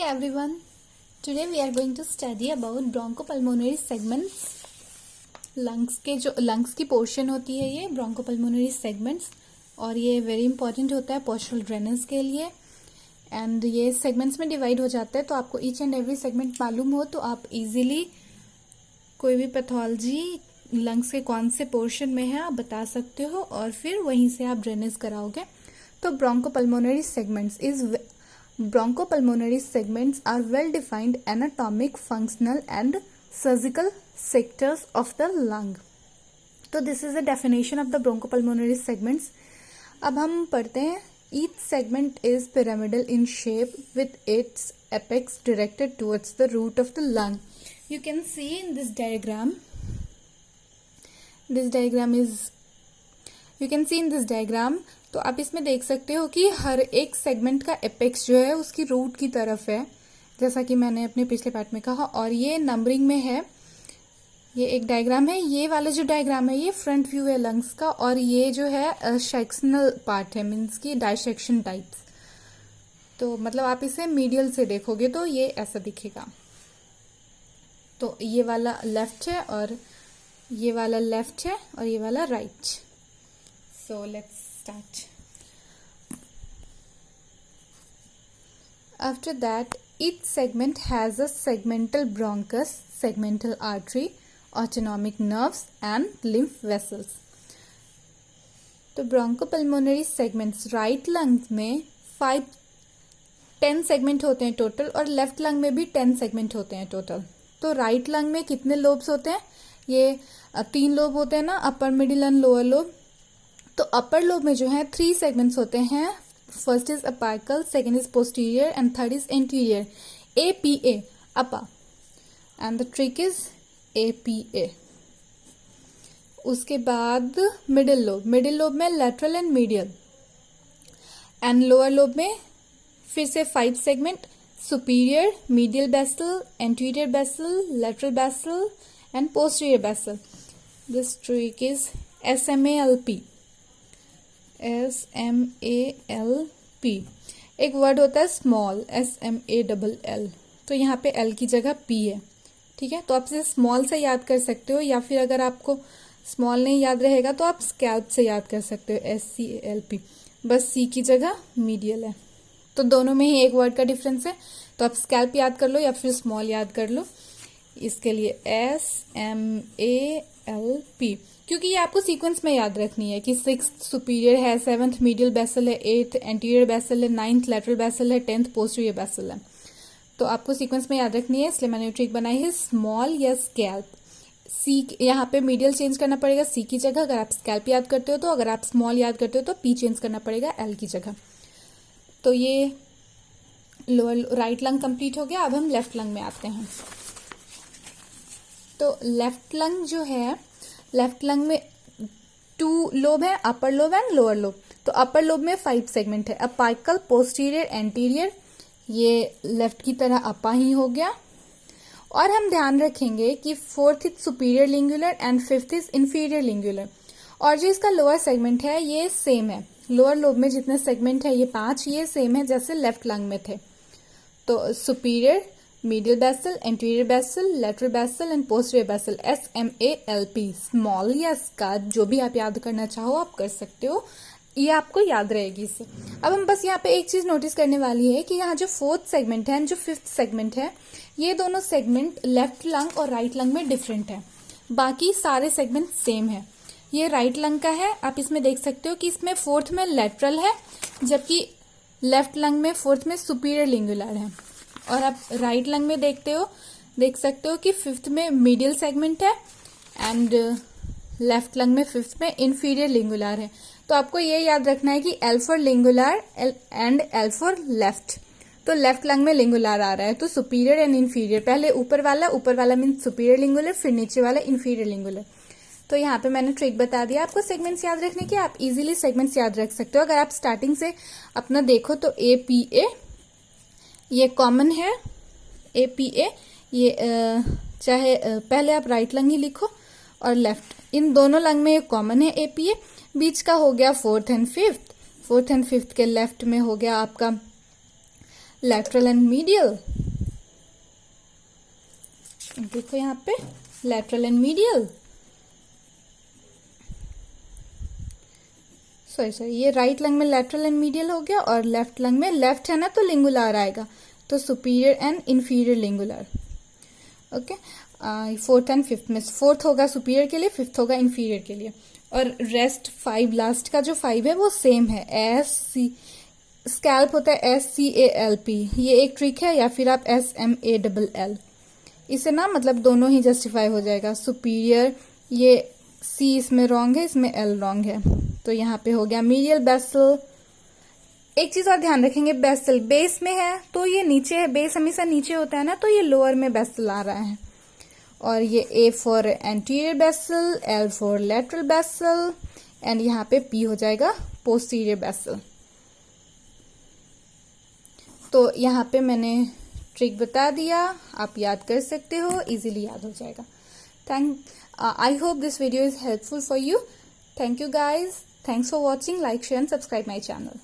everyone. Today we are going to study about bronchopulmonary segments. Lungs की portion होती है ये ब्रोंकोपल्मोनरी सेगमेंट्स, और ये वेरी इंपॉर्टेंट होता है पोस्टरल ड्रेनेज के लिए. एंड ये सेगमेंट्स में डिवाइड हो जाता है, तो आपको ईच एंड एवरी सेगमेंट मालूम हो तो आप इजीली कोई भी पैथोलॉजी लंग्स के कौन से पोर्शन में है आप बता सकते हो, और फिर वहीं से आप ड्रेनेज कराओगे. तो bronchopulmonary segments are well defined anatomic, functional and surgical sectors of the lung. तो this is the definition of the bronchopulmonary segments. अब हम पढ़ते हैं. Each segment is pyramidal in shape with its apex directed towards the root of the lung. You can see in this diagram. तो आप इसमें देख सकते हो कि हर एक सेगमेंट का एपेक्स जो है उसकी रूट की तरफ है, जैसा कि मैंने अपने पिछले पार्ट में कहा. और ये नंबरिंग में है. ये एक डायग्राम है. ये वाला जो डायग्राम है ये फ्रंट व्यू है लंग्स का, और ये जो है सेक्शनल पार्ट है, मीन्स की डायसेक्शन टाइप्स. तो मतलब आप इसे मीडियल से देखोगे तो ये ऐसा दिखेगा. तो ये वाला लेफ्ट है और ये वाला लेफ्ट है और ये वाला right. So let's start. After that, each segment has a segmental bronchus, segmental artery, autonomic nerves and lymph vessels. तो ब्रोंकोपल्मोनरी सेगमेंट्स राइट लंग्स में 10 सेगमेंट होते हैं टोटल, और लेफ्ट लंग में भी 10 सेगमेंट होते हैं टोटल. तो राइट लंग में कितने लोब्स होते हैं? ये 3 लोब होते हैं ना, upper middle and lower lobe. तो अपर लोब में जो है 3 सेगमेंट्स होते हैं. First is apical, second is posterior and third is anterior. APA अपा and the trick is APA. उसके बाद मिडिल लोब में lateral and medial. And lower lobe में फिर से 5 segment, superior, medial basal, anterior basal, lateral basal and posterior basal. This trick is SMALP. एक word होता है स्मॉल, SMALL. तो यहाँ पे L की जगह P है. ठीक है, तो आप इसे स्मॉल से याद कर सकते हो, या फिर अगर आपको स्मॉल नहीं याद रहेगा तो आप स्कैल्प से याद कर सकते हो, SCALP. बस C की जगह मीडियल है. तो दोनों में ही एक वर्ड का डिफरेंस है, तो आप स्कैल्प याद कर लो या फिर स्मॉल याद कर लो. इसके लिए SMALP, क्योंकि ये आपको सीक्वेंस में याद रखनी है कि 6th सुपीरियर है, 7th मीडियल बेसल है, 8th एंटीरियर बेसल है, 9th लैटरल बेसल है, 10th पोस्टीरियर बेसल है. तो आपको सीक्वेंस में याद रखनी है, इसलिए मैंने ट्रिक बनाई है स्मॉल या स्कैल्प. सी यहाँ पे मीडियल चेंज करना पड़ेगा C की जगह अगर आप स्कैल्प याद करते हो, तो अगर आप स्मॉल याद करते हो तो P चेंज करना पड़ेगा L की जगह. तो ये लोअर राइट लंग कंप्लीट हो गया. अब हम लेफ्ट लंग में आते हैं. तो लेफ्ट लंग जो है, लेफ्ट लंग में 2 लोब है, upper lobe and lower lobe. तो अपर लोब में 5 सेगमेंट है, अपाइकल, पोस्टीरियर, एंटीरियर. ये लेफ्ट की तरह अपा ही हो गया. और हम ध्यान रखेंगे कि 4th is superior lingular and 5th is inferior lingular. और जो इसका लोअर सेगमेंट है ये सेम है. लोअर लोब में जितने सेगमेंट है ये 5, ये सेम है जैसे लेफ्ट लंग में थे. तो superior, medial basal, anterior basal, lateral basal and posterior basal. SMALP. Small या स्कैल्प, जो भी आप याद करना चाहो आप कर सकते हो, ये आपको याद रहेगी इससे. अब हम बस यहाँ पे एक चीज नोटिस करने वाली है कि यहाँ जो 4th सेगमेंट है एंड जो 5th सेगमेंट है, ये दोनों सेगमेंट लेफ्ट लंग और राइट लंग में डिफरेंट है. बाकी सारे सेगमेंट सेम है. ये राइट लंग का है. आप इसमें देख सकते हो कि इसमें 4th में लैटरल है, जबकि लेफ्ट लंग में 4th में सुपीरियर लिंगुलर है. और आप राइट लंग में देख सकते हो कि 5th में मीडियल सेगमेंट है एंड लेफ्ट लंग में 5th में इंफीरियर लिंगुलर है. तो आपको ये याद रखना है कि L for lingular and L for left. तो लेफ्ट लंग में लिंगुलर आ रहा है, तो सुपीरियर एंड इंफीरियर. पहले ऊपर वाला मीन्स सुपीरियर लिंगुलर, फिर नीचे वाला इंफीरियर लिंगुलर. तो यहाँ पे मैंने ट्रिक बता दिया आपको सेगमेंट्स याद रखने की. आप इजीली सेगमेंट्स याद रख सकते हो. अगर आप स्टार्टिंग से अपना देखो तो APA ये कॉमन है. APA ये चाहे पहले आप राइट लंग ही लिखो और लेफ्ट, इन दोनों लंग में ये कॉमन है APA. बीच का हो गया 4th and 5th. 4th and 5th के लेफ्ट में हो गया आपका लैटरल एंड मीडियल, देखो यहाँ पे लैटरल एंड मीडियल, सॉरी ये राइट लंग में लैटरल एंड मीडियल हो गया, और लेफ्ट लंग में, लेफ्ट है ना तो लिंगुलर आएगा, तो superior and inferior lingular. Okay, fourth and fifth में फोर्थ होगा सुपीरियर के लिए, फिफ्थ होगा इंफीरियर के लिए, और रेस्ट 5 लास्ट का जो 5 है वो सेम है। एस सी स्कैल्प होता है SCALP, ये एक ट्रिक है, या फिर आप SMALL, इसे ना मतलब दोनों ही जस्टिफाई हो जाएगा। सुपीरियर ये C इसमें रॉन्ग है, इसमें L रॉन्ग है, तो यहाँ पे हो गया मीडियल बेसल। एक चीज और ध्यान रखेंगे, बेसल बेस में है तो ये नीचे है, बेस हमेशा नीचे होता है ना, तो ये लोअर में बेसल आ रहा है। और ये A for anterior basal, L for lateral basal, and यहाँ पे P हो जाएगा पोस्टीरियर बेसल। तो यहाँ पे मैंने ट्रिक बता दिया, आप याद कर सकते हो, इजीली याद हो जाएगा। I hope this video is helpful for you. Thank you guys. Thanks for watching. Like, share and subscribe my channel.